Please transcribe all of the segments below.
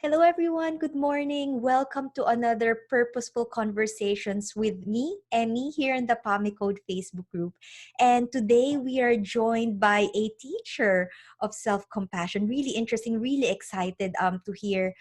Hello, everyone. Good morning. Welcome to another Purposeful Conversations with me, Emee, here in the Pommy Code Facebook group. And today we are joined by a teacher of self-compassion. Really interesting, really excited to hear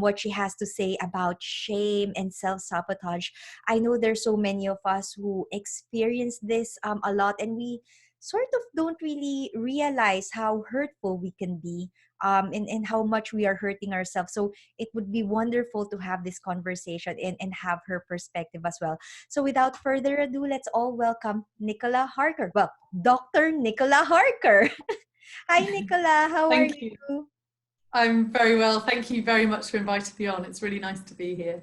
what she has to say about shame and self-sabotage. I know there's so many of us who experience this a lot, and we sort of don't really realize how hurtful we can be and how much we are hurting ourselves. So it would be wonderful to have this conversation and have her perspective as well. So without further ado, let's all welcome Nicola Harker. Well, Dr. Nicola Harker. Hi, Nicola. How are Thank you. you? I'm very well. Thank you very much for inviting me on. It's really nice to be here.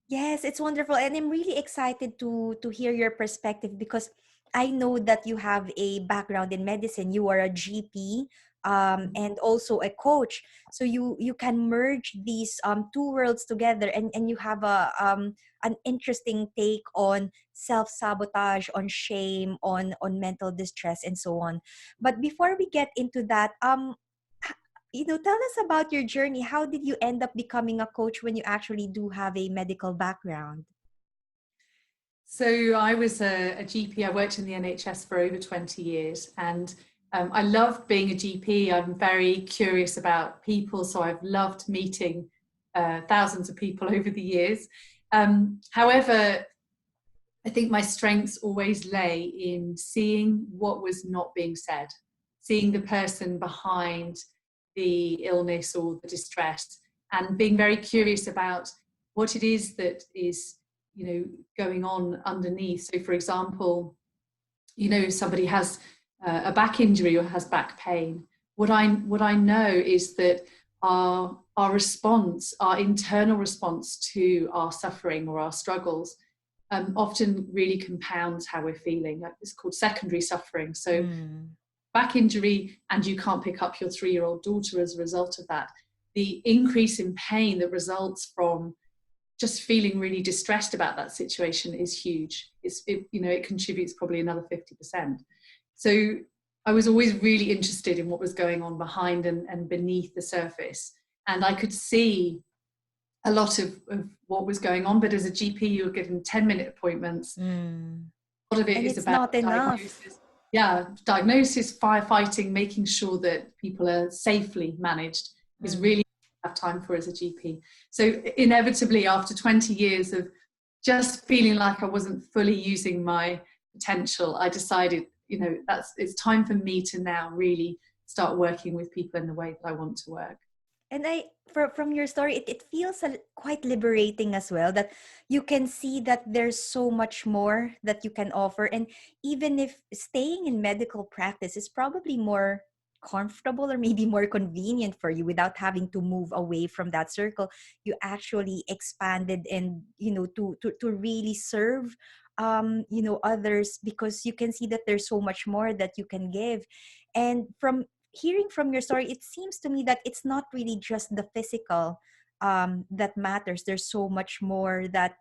Yes, it's wonderful. And I'm really excited to hear your perspective because I know that you have a background in medicine. You are a GP and also a coach. So you can merge these two worlds together and you have an interesting take on self-sabotage, on shame, on mental distress and so on. But before we get into that, tell us about your journey. How did you end up becoming a coach when you actually do have a medical background? So I was a GP. I worked in the NHS for over 20 years and I love being a GP. I'm very curious about people, so I've loved meeting thousands of people over the years. However, I think my strengths always lay in seeing what was not being said, seeing the person behind the illness or the distress, and being very curious about what it is that is, going on underneath. So, for example, if somebody has a back injury or has back pain, what I know is that our response, our internal response to our suffering or our struggles, often really compounds how we're feeling. It's called secondary suffering. So back injury and you can't pick up your 3-year-old daughter as a result of that. The increase in pain that results from just feeling really distressed about that situation is huge. It contributes probably another 50%. So I was always really interested in what was going on behind and beneath the surface. And I could see a lot of what was going on, but as a GP, you were given 10-minute appointments. A lot of it And is it's about not enough. diagnosis. Yeah, diagnosis, firefighting, making sure that people are safely managed is really have time for as a GP. So inevitably, after 20 years of just feeling like I wasn't fully using my potential, I decided, it's time for me to now really start working with people in the way that I want to work. And from your story, it feels quite liberating as well, that you can see that there's so much more that you can offer. And even if staying in medical practice is probably more comfortable or maybe more convenient for you without having to move away from that circle, you actually expanded and, to really serve others, because you can see that there's so much more that you can give. And from hearing from your story, it seems to me that it's not really just the physical that matters. There's so much more that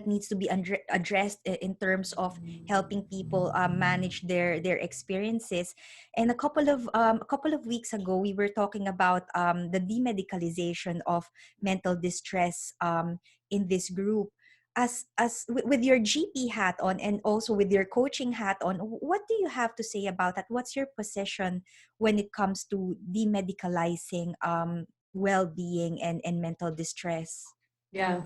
needs to be addressed in terms of helping people manage their experiences. And a couple of weeks ago, we were talking about the demedicalization of mental distress in this group. With your GP hat on and also with your coaching hat on, what do you have to say about that? What's your position when it comes to demedicalizing well-being and mental distress? Yeah.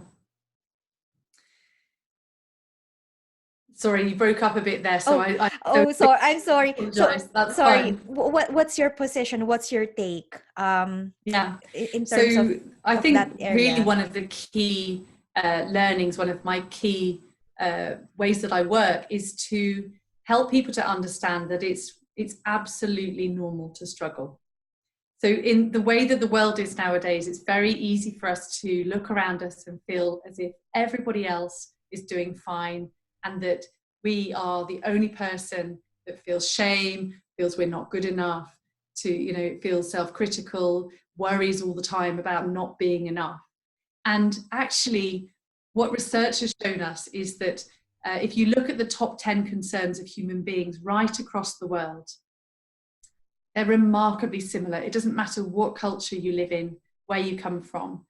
Sorry, you broke up a bit there, so Oh, I so I'm sorry. So apologize. That's sorry. fine. What's your position? What's your take Yeah. in terms So I of that think really area? one of the key learnings, one of my key ways that I work is to help people to understand that it's absolutely normal to struggle. So in the way that the world is nowadays, it's very easy for us to look around us and feel as if everybody else is doing fine and that we are the only person that feels shame, feels we're not good enough, feels self-critical, worries all the time about not being enough. And actually, what research has shown us is that if you look at the top 10 concerns of human beings right across the world, they're remarkably similar. It doesn't matter what culture you live in, where you come from.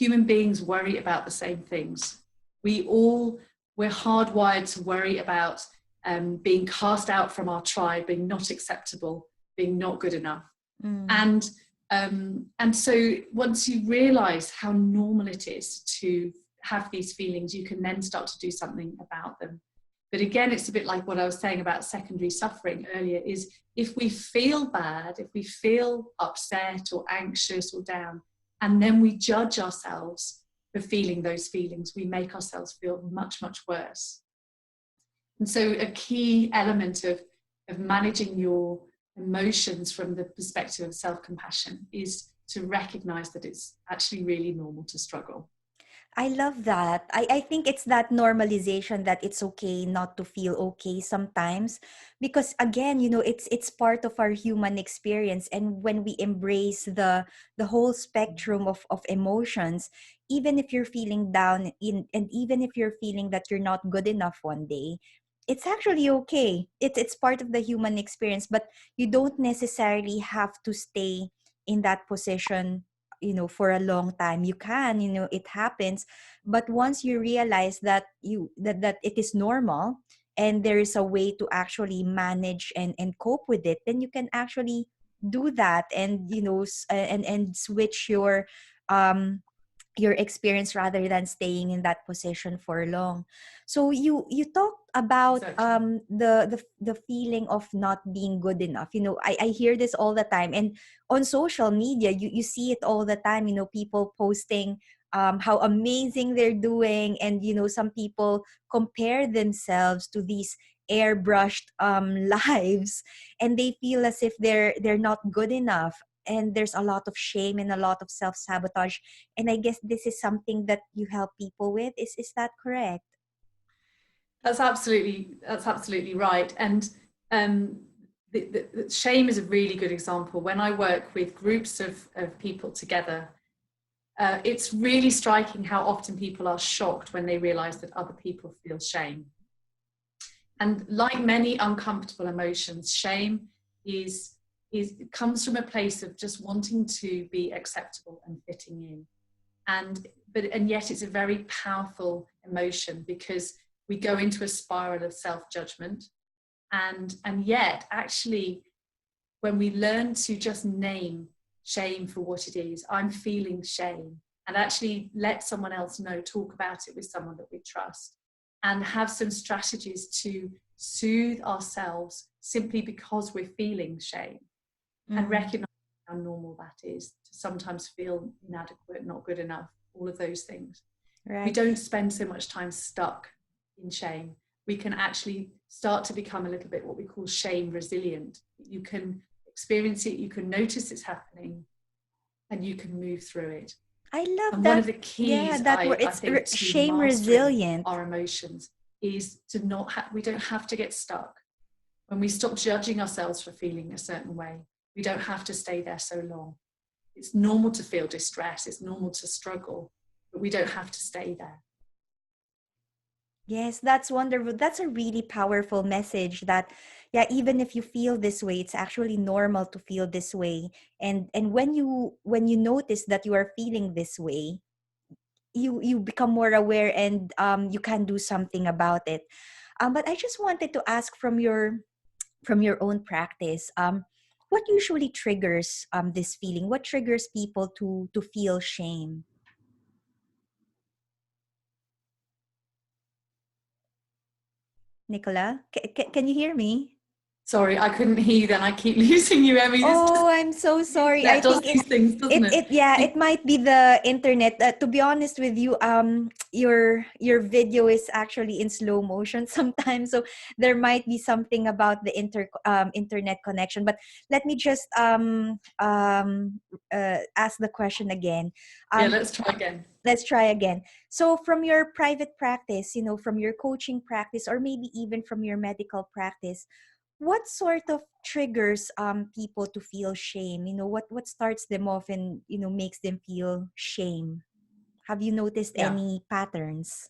Human beings worry about the same things. We're hardwired to worry about being cast out from our tribe, being not acceptable, being not good enough. And so once you realize how normal it is to have these feelings, you can then start to do something about them. But again, it's a bit like what I was saying about secondary suffering earlier, is if we feel bad, if we feel upset or anxious or down, and then we judge ourselves for feeling those feelings, we make ourselves feel much, much worse. And so a key element of managing your emotions from the perspective of self-compassion is to recognize that it's actually really normal to struggle. I love that. I think it's that normalization that it's okay not to feel okay sometimes, because again, it's part of our human experience. And when we embrace the whole spectrum of emotions, even if you're feeling down and even if you're feeling that you're not good enough one day, it's actually okay. It's part of the human experience, but you don't necessarily have to stay in that position for a long time. You can, it happens, but once you realize that that it is normal and there is a way to actually manage and cope with it, then you can actually do that, and and switch your experience rather than staying in that position for long. So you talked about Exactly. the feeling of not being good enough. I hear this all the time, and on social media you see it all the time. People posting how amazing they're doing, and some people compare themselves to these airbrushed lives, and they feel as if they're not good enough, and there's a lot of shame and a lot of self-sabotage. And I guess this is something that you help people with. Is that correct? That's absolutely right. And the shame is a really good example. When I work with groups of people together, it's really striking how often people are shocked when they realize that other people feel shame. And like many uncomfortable emotions, shame is comes from a place of just wanting to be acceptable and fitting in. And yet it's a very powerful emotion, because we go into a spiral of self-judgment, and yet actually when we learn to just name shame for what it is, I'm feeling shame, and actually let someone else know, talk about it with someone that we trust, and have some strategies to soothe ourselves simply because we're feeling shame, and recognize how normal that is to sometimes feel inadequate, not good enough, all of those things. We Right. don't spend so much time stuck in shame. We can actually start to become a little bit what we call shame resilient. You can experience it, you can notice it's happening, and you can move through it. I love And one that. of the Yeah, keys, that word. I It's think, to shame mastering resilient. our emotions is to we don't have to get stuck. When we stop judging ourselves for feeling a certain way, we don't have to stay there so long. It's normal to feel distress, it's normal to struggle, but we don't have to stay there. Yes, that's wonderful. That's a really powerful message that, yeah, even if you feel this way, it's actually normal to feel this way. And when you notice that you are feeling this way, you become more aware, and you can do something about it. But I just wanted to ask from your own practice, what usually triggers this feeling? What triggers people to feel shame? Nicola, can you hear me? Sorry, I couldn't hear you then. I keep losing you, Emee. Oh, I'm so The sorry. I internet does think these things, doesn't it? yeah, it might be the internet. To be honest with you, your video is actually in slow motion sometimes, so there might be something about the internet connection. But let me just ask the question again. Yeah, Um, let's try again. let's try again. So from your private practice, from your coaching practice, or maybe even from your medical practice, what sort of triggers people to feel shame? What starts them off and makes them feel shame? Have you noticed Yeah. any patterns?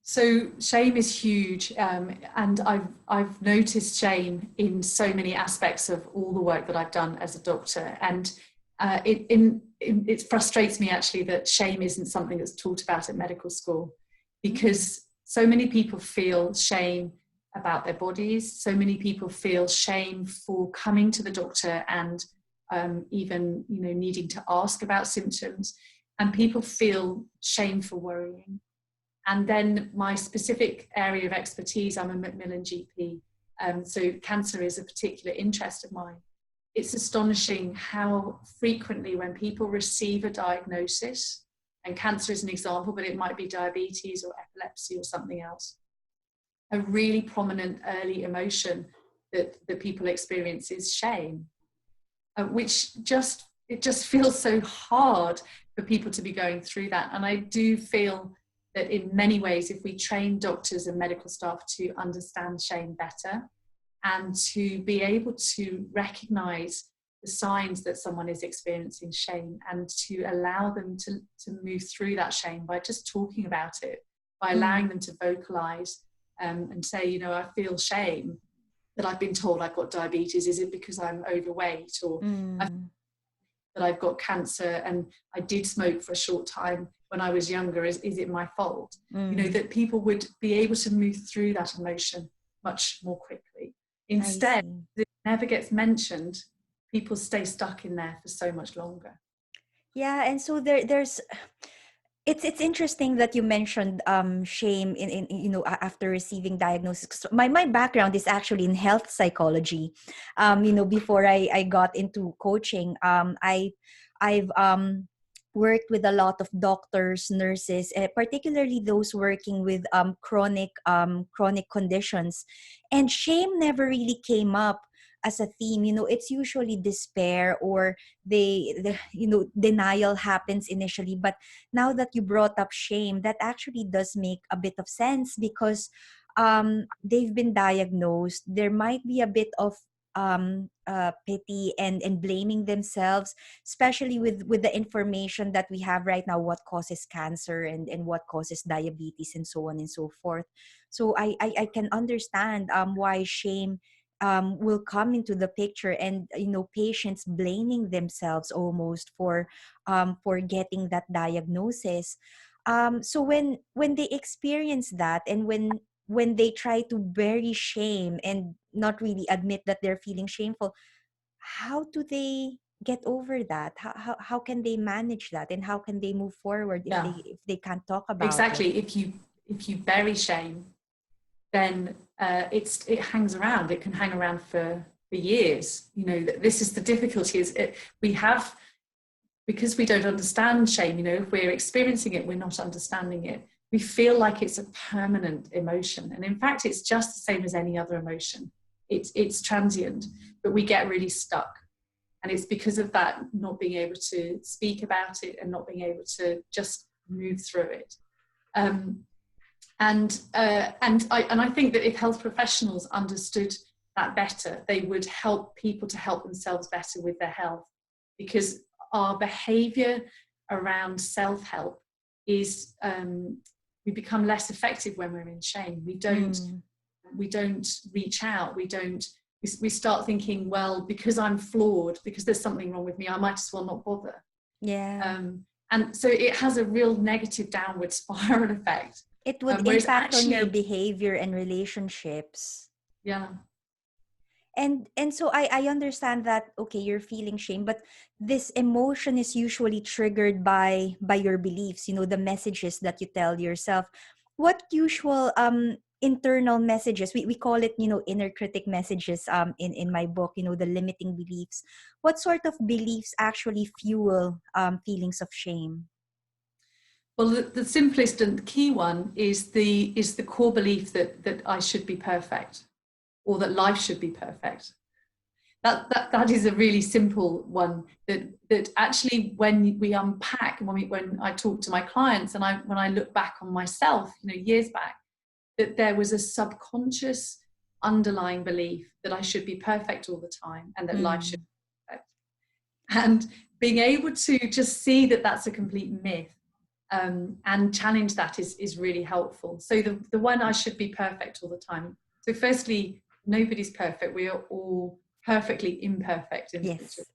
So shame is huge, and I've noticed shame in so many aspects of all the work that I've done as a doctor. And it frustrates me actually that shame isn't something that's taught about at medical school, because so many people feel shame about their bodies. So many people feel shame for coming to the doctor and even, you know, needing to ask about symptoms, and people feel shame for worrying. And then my specific area of expertise, I'm a Macmillan GP, so cancer is a particular interest of mine. It's astonishing how frequently when people receive a diagnosis, and cancer is an example, but it might be diabetes or epilepsy or something else, a really prominent early emotion that people experience is shame, which it just feels so hard for people to be going through that. And I do feel that in many ways, if we train doctors and medical staff to understand shame better, and to be able to recognize the signs that someone is experiencing shame, and to allow them to move through that shame by just talking about it, by allowing them to vocalize and say, you know, I feel shame that I've been told I've got diabetes. Is it because I'm overweight? Or that I've got cancer and I did smoke for a short time when I was younger? Is it my fault? You know, that people would be able to move through that emotion much more quickly. Instead, it never gets mentioned. People stay stuck in there for so much longer. Yeah, and so there's it's interesting that you mentioned shame in you know, after receiving diagnosis. So my background is actually in health psychology. You know, before I got into coaching, I've worked with a lot of doctors, nurses, particularly those working with chronic conditions, and shame never really came up as a theme. You know, it's usually despair, or the you know, denial happens initially. But now that you brought up shame, that actually does make a bit of sense, because they've been diagnosed. There might be a bit of pity and blaming themselves, especially with the information that we have right now, what causes cancer and what causes diabetes and so on and so forth. So I can understand why shame will come into the picture, and you know, patients blaming themselves almost for getting that diagnosis. So when they experience that, and when they try to bury shame and not really admit that they're feeling shameful, how do they get over that? How can they manage that, and how can they move forward if Yeah, they can't talk about it? exactly. If you bury shame, then it hangs around. It can hang around for years. You know, this is the difficulty. We have, because we don't understand shame. You know, if we're experiencing it, we're not understanding it. We feel like it's a permanent emotion, and in fact, it's just the same as any other emotion. It's transient, but we get really stuck, and it's because of that, not being able to speak about it and not being able to just move through it. And I think that if health professionals understood that better, they would help people to help themselves better with their health, because our behaviour around self-help is we become less effective when we're in shame. We don't reach out. We start thinking, well, because I'm flawed, because there's something wrong with me, I might as well not bother. Yeah. And so it has a real negative downward spiral effect. It would Whereas impact on your actually, behavior and relationships. yeah, And so I understand that, okay, you're feeling shame, but this emotion is usually triggered by your beliefs, you know, the messages that you tell yourself. What usual internal messages, we call it, you know, inner critic messages in my book, you know, the limiting beliefs. What sort of beliefs actually fuel feelings of shame? well, the simplest and key one is the core belief that I should be perfect, or that life should be perfect. That is a really simple one, that actually, when we unpack, when I talk to my clients, and when I look back on myself, you know, years back, that there was a subconscious underlying belief that I should be perfect all the time, and that life should be perfect. And being able to just see that that's a complete myth, and challenge that is really helpful. So the one, I should be perfect all the time. So firstly, nobody's perfect. We are all perfectly imperfect individuals. Yes.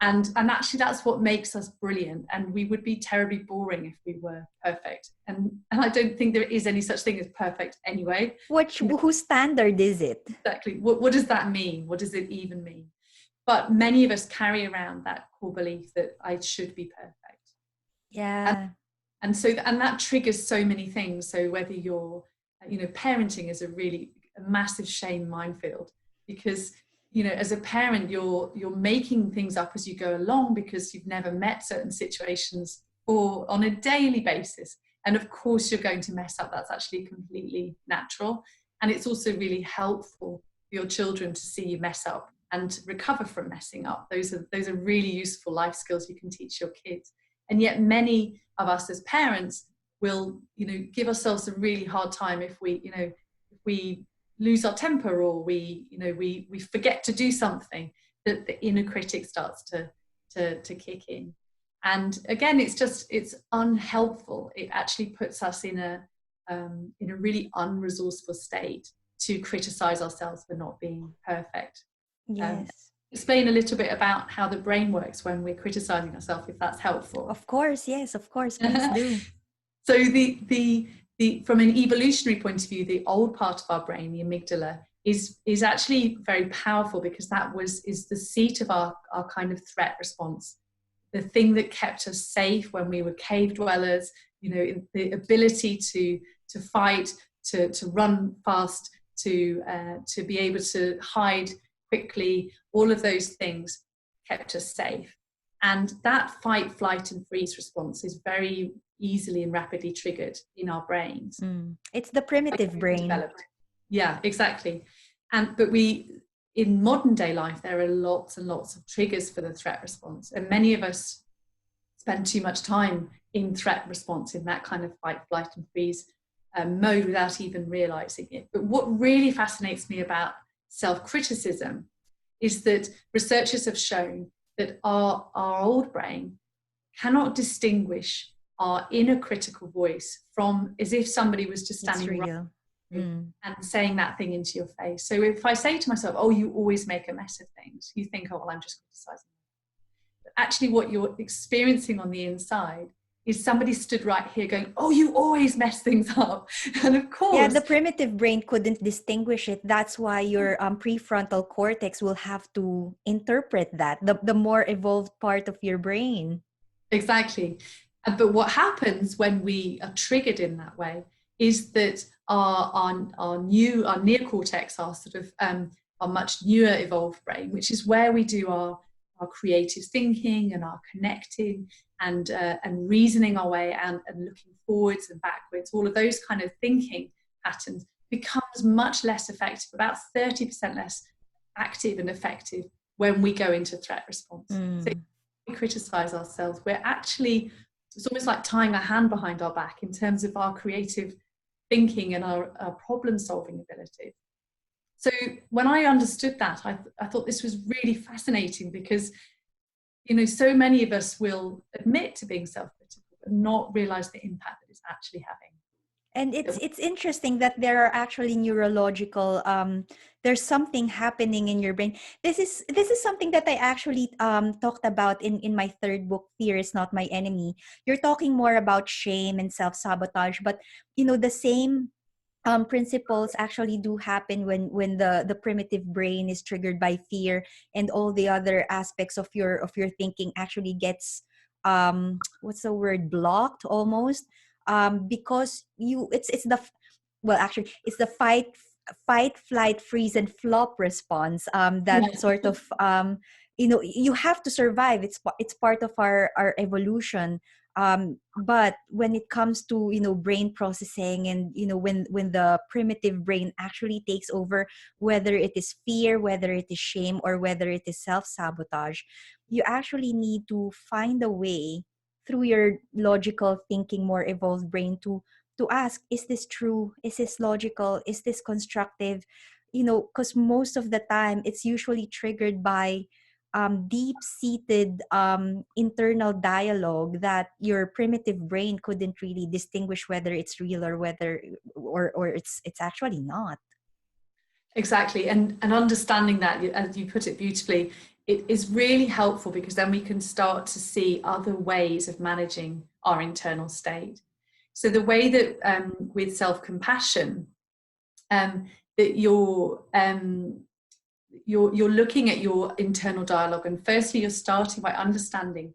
And actually that's what makes us brilliant, and we would be terribly boring if we were perfect, and I don't think there is any such thing as perfect anyway. Whose standard is it? Exactly. What does that mean? What does it even mean? But many of us carry around that core belief that I should be perfect. Yeah. And that triggers so many things. So whether you're, parenting is a massive shame minefield, because, as a parent, you're making things up as you go along because you've never met certain situations or on a daily basis. And of course you're going to mess up. That's actually completely natural. And it's also really helpful for your children to see you mess up and recover from messing up. Those are really useful life skills you can teach your kids. And yet many of us as parents will, give ourselves a really hard time if we lose our temper, or we forget to do something, that the inner critic starts to kick in. And again, it's unhelpful. It actually puts us in a really unresourceful state to criticize ourselves for not being perfect. Yes. Explain a little bit about how the brain works when we're criticizing ourselves, if that's helpful. Of course, yes, of course, please do. So the from an evolutionary point of view, the old part of our brain, the amygdala, is actually very powerful, because is the seat of our kind of threat response, the thing that kept us safe when we were cave dwellers. The ability to fight, to run fast, to be able to hide quickly, all of those things kept us safe. And that fight, flight, and freeze response is very easily and rapidly triggered in our brains. It's the primitive brain. Developed. Yeah, exactly. But in modern day life, there are lots and lots of triggers for the threat response. And many of us spend too much time in threat response, in that kind of fight, flight, and freeze mode, without even realizing it. But what really fascinates me about self-criticism is that researchers have shown that our old brain cannot distinguish our inner critical voice from, as if somebody was just standing right and saying that thing into your face. So if I say to myself, oh, you always make a mess of things, you think, oh, well, I'm just criticizing. But actually what you're experiencing on the inside is somebody stood right here going, oh, you always mess things up. And of course... Yeah, the primitive brain couldn't distinguish it. That's why your prefrontal cortex will have to interpret that, the more evolved part of your brain. Exactly. But what happens when we are triggered in that way is that our neocortex, our sort of our much newer evolved brain, which is where we do our creative thinking and our connecting and reasoning our way and looking forwards and backwards, all of those kind of thinking patterns, becomes much less effective, about 30% less active and effective when we go into threat response. So if we criticize ourselves, we're actually, it's almost like tying a hand behind our back in terms of our creative thinking and our problem solving ability. So when I understood that, I thought this was really fascinating, because so many of us will admit to being self-critical but not realize the impact that it's actually having. And it's interesting that there are actually neurological there's something happening in your brain. This is something that I actually talked about in my third book, Fear is Not My Enemy. You're talking more about shame and self-sabotage, but the same principles actually do happen when the primitive brain is triggered by fear, and all the other aspects of your thinking actually gets what's the word, blocked almost, because it's the fight, flight, freeze, and flop response, that sort of you have to survive. It's part of our evolution. But when it comes to brain processing, and when the primitive brain actually takes over, whether it is fear, whether it is shame, or whether it is self-sabotage, you actually need to find a way through your logical thinking, more evolved brain to ask, is this true, is this logical, is this constructive, because most of the time it's usually triggered by deep-seated internal dialogue that your primitive brain couldn't really distinguish whether it's real or whether or it's actually not. Exactly. And understanding that, as you put it beautifully, it is really helpful, because then we can start to see other ways of managing our internal state. So the way that with self-compassion, that you're looking at your internal dialogue, and firstly you're starting by understanding,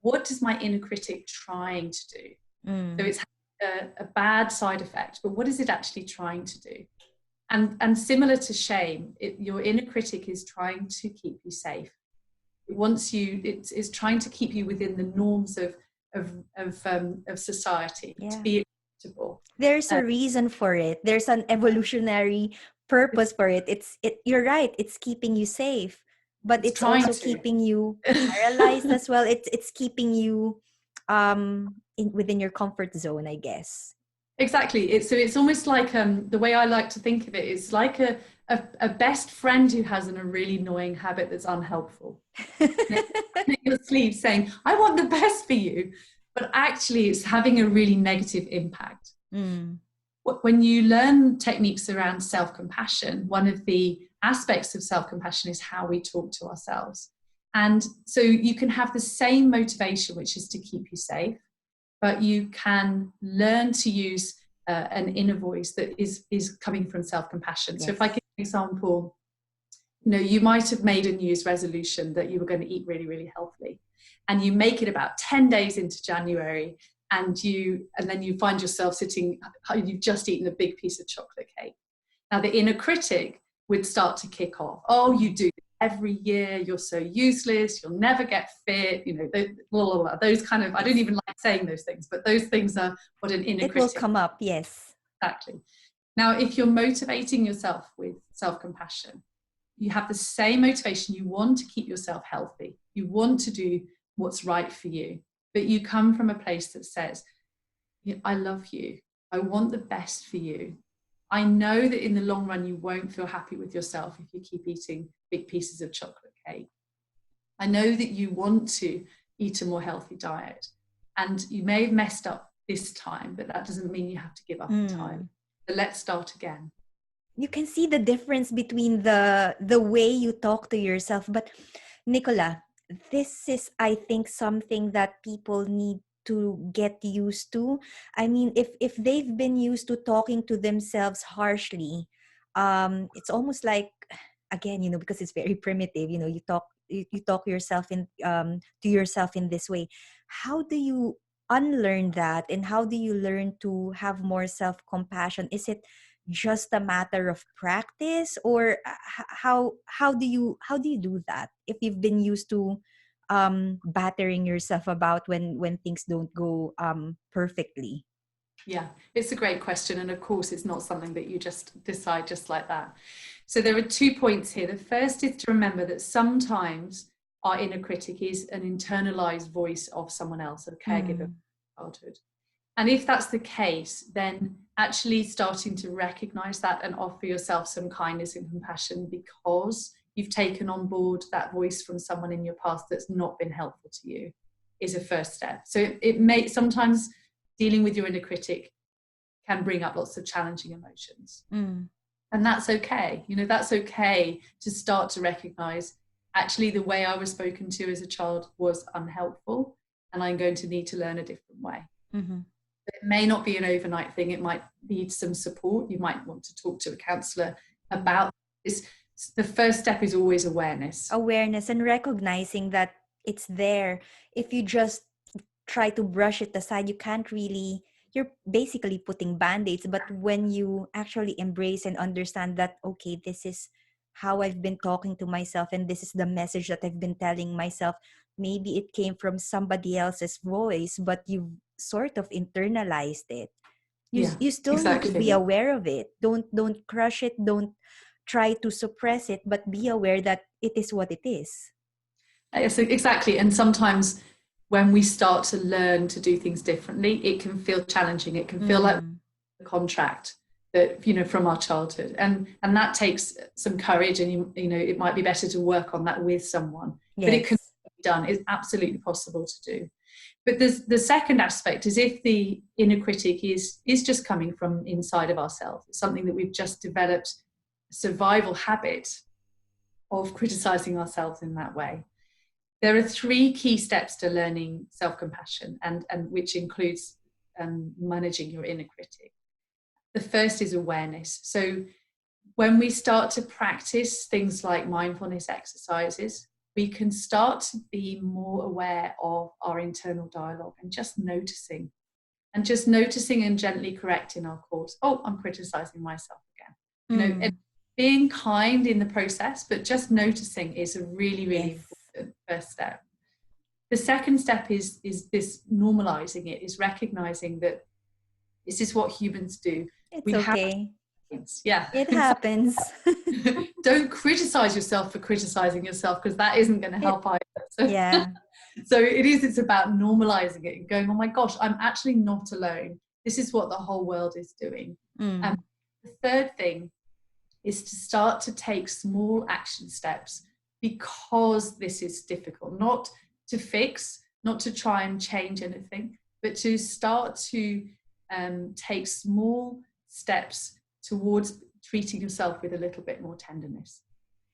what is my inner critic trying to do? So it's a bad side effect, but what is it actually trying to do? And similar to shame, your inner critic is trying to keep you safe. It's trying to keep you within the norms of society, to be acceptable. There's a reason for it. There's an evolutionary purpose for it. You're right. It's keeping you safe, but it's also keeping you paralyzed as well. It's keeping you within your comfort zone, I guess. Exactly. It's almost like the way I like to think of it is like a best friend who has a really annoying habit that's unhelpful. In your sleeve saying, I want the best for you, but actually it's having a really negative impact. When you learn techniques around self-compassion, one of the aspects of self-compassion is how we talk to ourselves. And so you can have the same motivation, which is to keep you safe, but you can learn to use an inner voice that is coming from self-compassion. Yes. So if I give an example, you might have made a New Year's resolution that you were going to eat really, really healthily, and you make it about 10 days into January, and then you find yourself sitting, you've just eaten a big piece of chocolate cake. Now the inner critic would start to kick off. Oh, you do every year, you're so useless, you'll never get fit, those kind of, I don't even like saying those things, but those things are what an inner critic will come up. Yes, exactly. Now if you're motivating yourself with self-compassion, you have the same motivation. You want to keep yourself healthy, you want to do what's right for you, but you come from a place that says, I love you, I want the best for you. I know that in the long run, you won't feel happy with yourself if you keep eating big pieces of chocolate cake. I know that you want to eat a more healthy diet, and you may have messed up this time, but that doesn't mean you have to give up the time. So let's start again. You can see the difference between the way you talk to yourself. But Nicola, this is, I think, something that people need to get used to. I mean, if they've been used to talking to themselves harshly, it's almost like, again, because it's very primitive, you talk yourself to yourself in this way. How do you unlearn that, and how do you learn to have more self-compassion? Is it just a matter of practice, or how do you do that if you've been used to battering yourself about when things don't go perfectly? Yeah, it's a great question, and of course it's not something that you just decide just like that. So there are 2 points here. The first is to remember that sometimes our inner critic is an internalized voice of someone else, a caregiver from childhood. And if that's the case, then actually starting to recognize that and offer yourself some kindness and compassion because you've taken on board that voice from someone in your past that's not been helpful to you is a first step. So it may sometimes dealing with your inner critic can bring up lots of challenging emotions. And that's okay. That's okay to start to recognize, actually, the way I was spoken to as a child was unhelpful, and I'm going to need to learn a different way. It may not be an overnight thing. It might need some support. You might want to talk to a counselor about this. The first step is always awareness. Awareness and recognizing that it's there. If you just try to brush it aside, you can't really, you're basically putting band-aids. But when you actually embrace and understand that, okay, this is how I've been talking to myself, and this is the message that I've been telling myself, maybe it came from somebody else's voice, but you've sort of internalized it. You still need to be aware of it. Don't crush it. Don't try to suppress it, but be aware that it is what it is. Yes, exactly. And sometimes when we start to learn to do things differently, it can feel challenging. It can feel like a contract that, from our childhood. And that takes some courage, and it might be better to work on that with someone. Yes. But it can be done. It's absolutely possible to do. But the second aspect is if the inner critic is just coming from inside of ourselves, it's something that we've just developed a survival habit of criticizing ourselves in that way. There are 3 key steps to learning self-compassion, and which includes managing your inner critic. The first is awareness. So when we start to practice things like mindfulness exercises, we can start to be more aware of our internal dialogue and just noticing and gently correcting our course. Oh, I'm criticizing myself again. And being kind in the process, but just noticing is a really, really important first step. The second step is this normalizing it, is recognizing that this is what humans do. It's okay. Yeah, it happens. Don't criticize yourself for criticizing yourself, because that isn't going to help either. Yeah. So it's about normalizing it and going, oh my gosh, I'm actually not alone. This is what the whole world is doing. And the third thing is to start to take small action steps, because this is difficult, not to fix, not to try and change anything, but to start to take small steps towards treating yourself with a little bit more tenderness.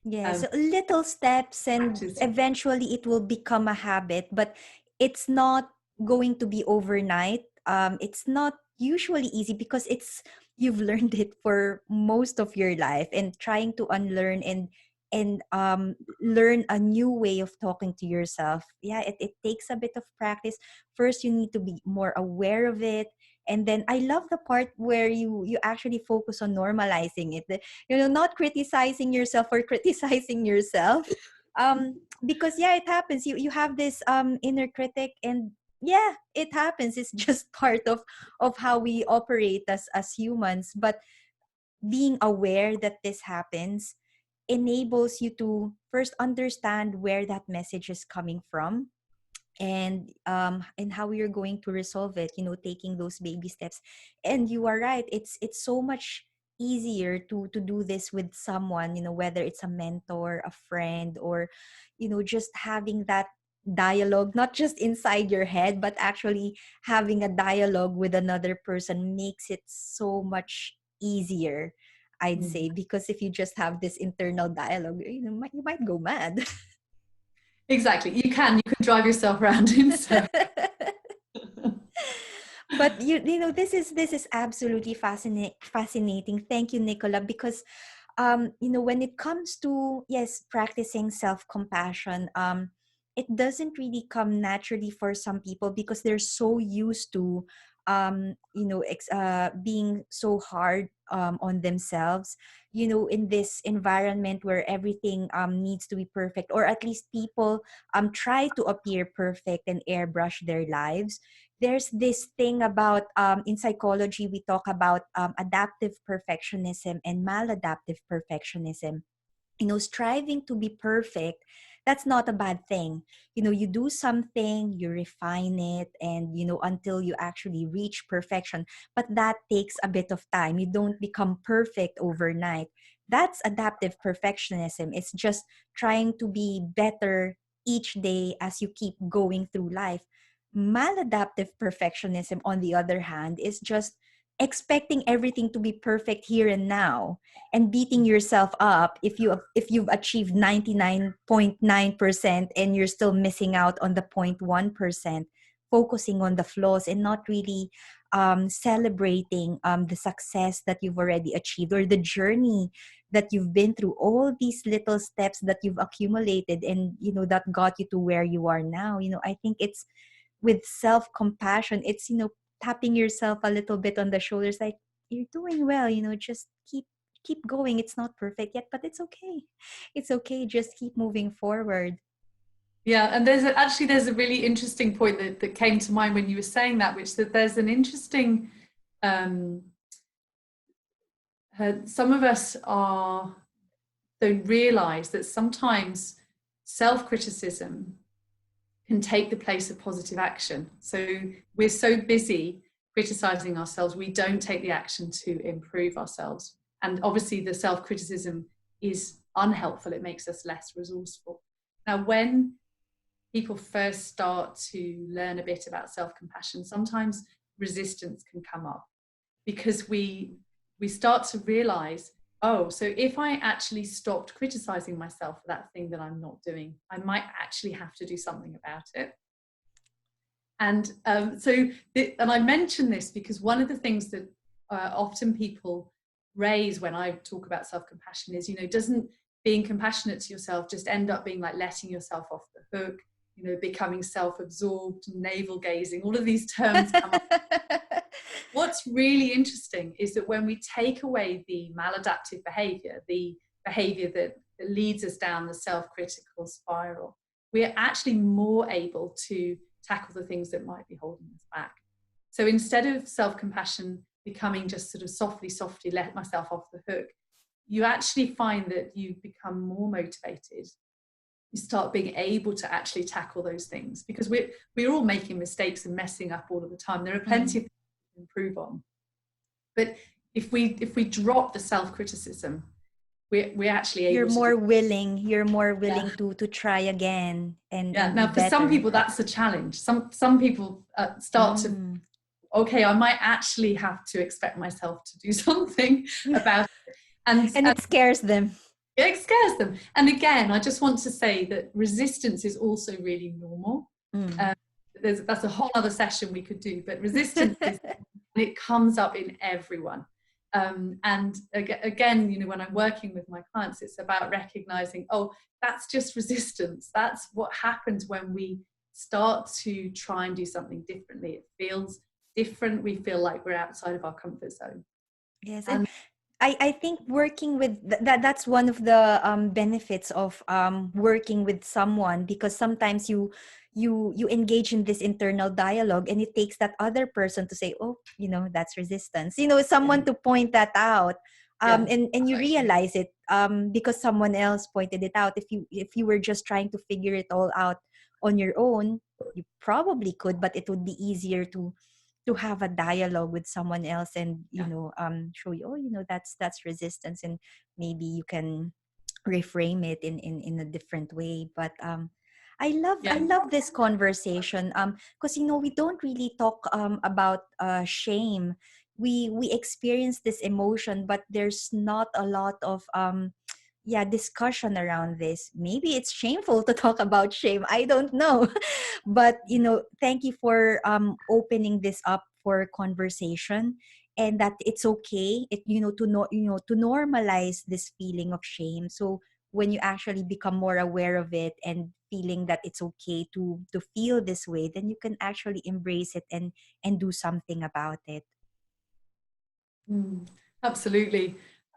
Yes, little steps, and eventually it will become a habit, but it's not going to be overnight. It's not usually easy because you've learned it for most of your life, and trying to unlearn and learn a new way of talking to yourself. Yeah, it takes a bit of practice. First, you need to be more aware of it. And then I love the part where you actually focus on normalizing it, not criticizing yourself for criticizing yourself. Because yeah, it happens. You have this inner critic, and yeah, it happens. It's just part of how we operate as humans. But being aware that this happens enables you to first understand where that message is coming from, and how you're going to resolve it, taking those baby steps. And you are right, it's so much easier to do this with someone, whether it's a mentor, a friend, or just having that dialogue, not just inside your head, but actually having a dialogue with another person makes it so much easier, I'd say. Because if you just have this internal dialogue, you might go mad. Exactly. You can drive yourself around in circles. But this is absolutely fascinating. Thank you, Nicola, because when it comes to, yes, practicing self-compassion, it doesn't really come naturally for some people because they're so used to being so hard on themselves, in this environment where everything needs to be perfect, or at least people try to appear perfect and airbrush their lives. There's this thing about, in psychology, we talk about adaptive perfectionism and maladaptive perfectionism. Striving to be perfect, that's not a bad thing. You do something, you refine it, and until you actually reach perfection. But that takes a bit of time. You don't become perfect overnight. That's adaptive perfectionism. It's just trying to be better each day as you keep going through life. Maladaptive perfectionism, on the other hand, is just expecting everything to be perfect here and now, and beating yourself up if you've achieved 99.9% and you're still missing out on the 0.1%, focusing on the flaws and not really celebrating the success that you've already achieved, or the journey that you've been through, all these little steps that you've accumulated, and that got you to where you are now. I think it's with self-compassion, it's tapping yourself a little bit on the shoulders, like, you're doing well, just keep going. It's not perfect yet, but it's okay. It's okay. Just keep moving forward. Yeah, and there's a really interesting point that came to mind when you were saying that, which that there's an interesting some of us don't realize that sometimes self-criticism can take the place of positive action. So we're so busy criticizing ourselves, we don't take the action to improve ourselves. And obviously the self-criticism is unhelpful. It makes us less resourceful. Now, when people first start to learn a bit about self-compassion, sometimes resistance can come up, because we start to realize, oh, so if I actually stopped criticizing myself for that thing that I'm not doing, I might actually have to do something about it. And and I mention this because one of the things that often people raise when I talk about self-compassion is, doesn't being compassionate to yourself just end up being like letting yourself off the hook, becoming self-absorbed, navel gazing, all of these terms come up. What's really interesting is that when we take away the maladaptive behavior, the behavior that leads us down the self-critical spiral, we're actually more able to tackle the things that might be holding us back. So instead of self-compassion becoming just sort of softly, let myself off the hook, you actually find that you become more motivated. You start being able to actually tackle those things, because we're all making mistakes and messing up all of the time. There are plenty of things to improve on. But if we drop the self-criticism, we're actually able to you're more willing to try again and Now be for some better. people that's a challenge. Some people start to, okay, I might actually have to expect myself to do something about it. And it scares them. It scares them. And again, I just want to say that resistance is also really normal. That's a whole other session we could do, but resistance is, it comes up in everyone. And again, when I'm working with my clients, it's about recognizing, oh, that's just resistance. That's what happens when we start to try and do something differently. It feels different. We feel like we're outside of our comfort zone. Yes, and I think working with that's one of the benefits of working with someone, because sometimes you engage in this internal dialogue, and it takes that other person to say, oh, that's resistance, someone to point that out, and you realize it because someone else pointed it out. If you were just trying to figure it all out on your own, you probably could, but it would be easier to have a dialogue with someone else and show you, oh, that's resistance, and maybe you can reframe it in a different way. But I love this conversation because we don't really talk about shame. We experience this emotion, but there's not a lot of discussion around this. Maybe it's shameful to talk about shame, I don't know. But thank you for opening this up for conversation, and that it's okay, to normalize this feeling of shame. So when you actually become more aware of it and feeling that it's okay to feel this way, then you can actually embrace it and do something about it. Absolutely.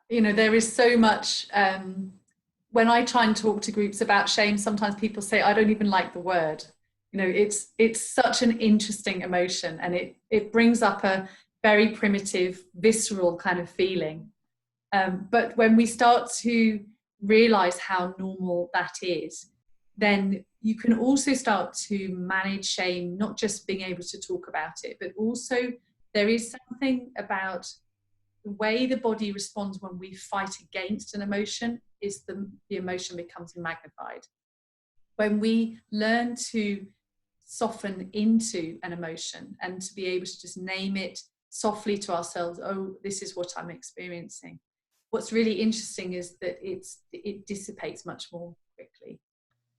There is so much, when I try and talk to groups about shame, sometimes people say, I don't even like the word. It's such an interesting emotion, and it brings up a very primitive, visceral kind of feeling. But when we start to realize how normal that is, then you can also start to manage shame, not just being able to talk about it, but also there is something about the way the body responds when we fight against an emotion is the emotion becomes magnified. When we learn to soften into an emotion and to be able to just name it softly to ourselves, oh, this is what I'm experiencing. What's really interesting is that it dissipates much more quickly.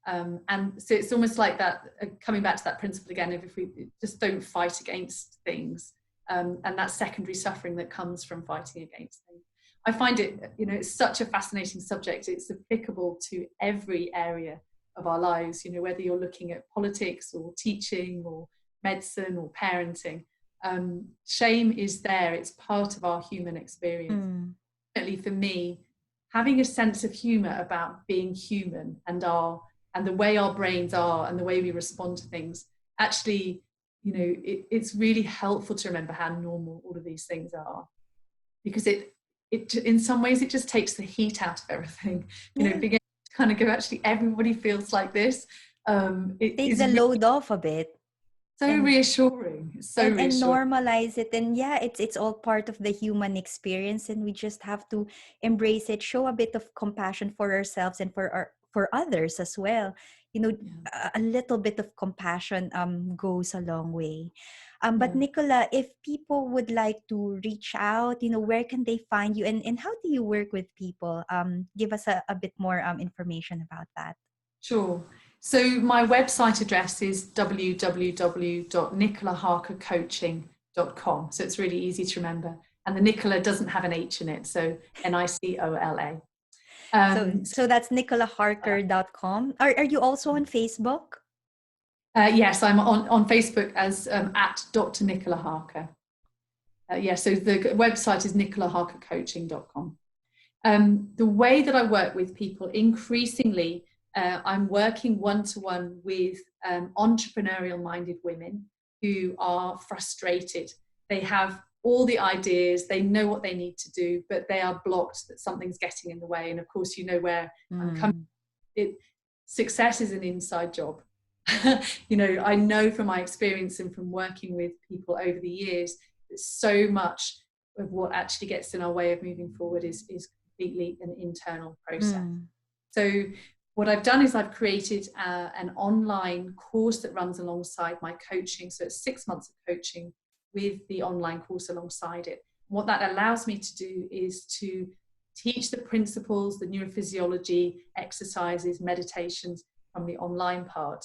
And so it's almost like that, coming back to that principle again, if we just don't fight against things, and that secondary suffering that comes from fighting against things. I find it, it's such a fascinating subject. It's applicable to every area of our lives, whether you're looking at politics or teaching or medicine or parenting. Shame is there. It's part of our human experience. Definitely for me, having a sense of humor about being human and the way our brains are and the way we respond to things, actually, it's really helpful to remember how normal all of these things are, because it in some ways it just takes the heat out of everything. Being able to kind of go, actually everybody feels like this. It takes the load off a bit. So reassuring. And normalize it, and it's all part of the human experience, and we just have to embrace it, show a bit of compassion for ourselves and for others as well. Yeah. a little bit of compassion goes a long way. But Yeah. Nicola, if people would like to reach out, where can they find you, and how do you work with people? Give us a bit more information about that. Sure. So my website address is www.nicolaharkercoaching.com. So it's really easy to remember. And the Nicola doesn't have an H in it, so Nicola. So that's nicolaharker.com. Are you also on Facebook? Yes, I'm on Facebook as at Dr. Nicola Harker. So the website is nicolaharkercoaching.com. The way that I work with people, increasingly, I'm working one-to-one with entrepreneurial-minded women who are frustrated. They have all the ideas, they know what they need to do, but they are blocked that something's getting in the way. And of course, you know where I'm coming. Success is an inside job. I know from my experience and from working with people over the years that so much of what actually gets in our way of moving forward is completely an internal process. So what I've done is I've created an online course that runs alongside my coaching. So it's 6 months of coaching with the online course alongside it. What that allows me to do is to teach the principles, the neurophysiology, exercises, meditations from the online part,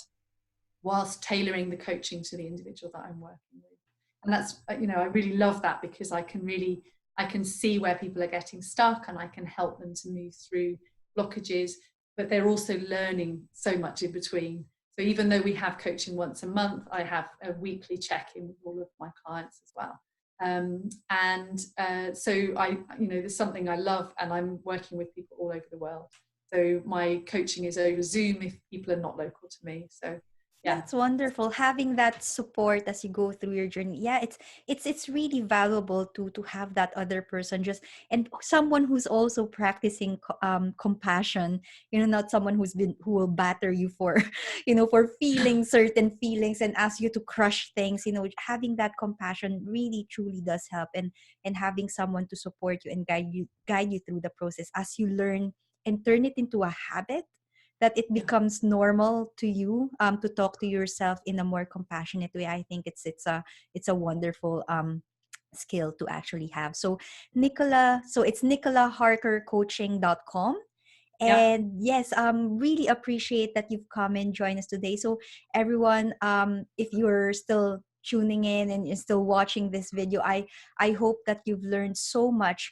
whilst tailoring the coaching to the individual that I'm working with. And that's, I really love that, because I can see where people are getting stuck, and I can help them to move through blockages, but they're also learning so much in between. So even though we have coaching once a month, I have a weekly check-in with all of my clients as well. So there's something I love, and I'm working with people all over the world. So my coaching is over Zoom if people are not local to me. So yeah. That's wonderful, having that support as you go through your journey. Yeah, it's really valuable to have that other person, just and someone who's also practicing compassion. Not someone who will batter you for for feeling certain feelings and ask you to crush things. Having that compassion really truly does help, and having someone to support you and guide you through the process as you learn and turn it into a habit, that it becomes normal to you to talk to yourself in a more compassionate way. I think it's a wonderful skill to actually have. So Nicola, so it's nicolaharkercoaching.com. Yeah. And yes, really appreciate that you've come and joined us today. So everyone, if you're still tuning in and you're still watching this video, I hope that you've learned so much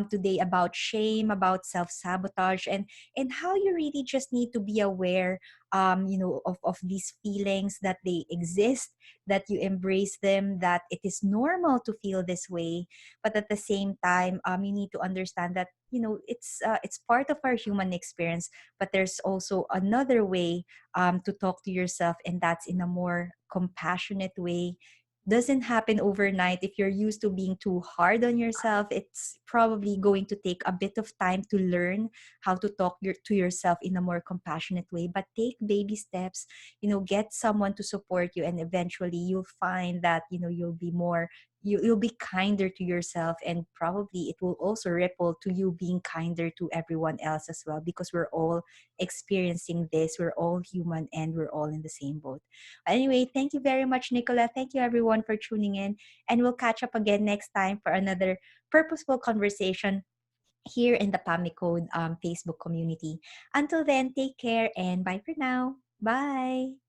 today about shame, about self-sabotage, and how you really just need to be aware of these feelings, that they exist, that you embrace them, that it is normal to feel this way. But at the same time, you need to understand that it's part of our human experience, but there's also another way to talk to yourself, and that's in a more compassionate way. Doesn't happen overnight. If you're used to being too hard on yourself, it's probably going to take a bit of time to learn how to talk to yourself in a more compassionate way. But take baby steps, get someone to support you, and eventually you'll find that you'll be more, you'll be kinder to yourself, and probably it will also ripple to you being kinder to everyone else as well, because we're all experiencing this. We're all human, and we're all in the same boat. Anyway, thank you very much, Nicola. Thank you everyone for tuning in, and we'll catch up again next time for another purposeful conversation here in the Pamicode Facebook community. Until then, take care and bye for now. Bye.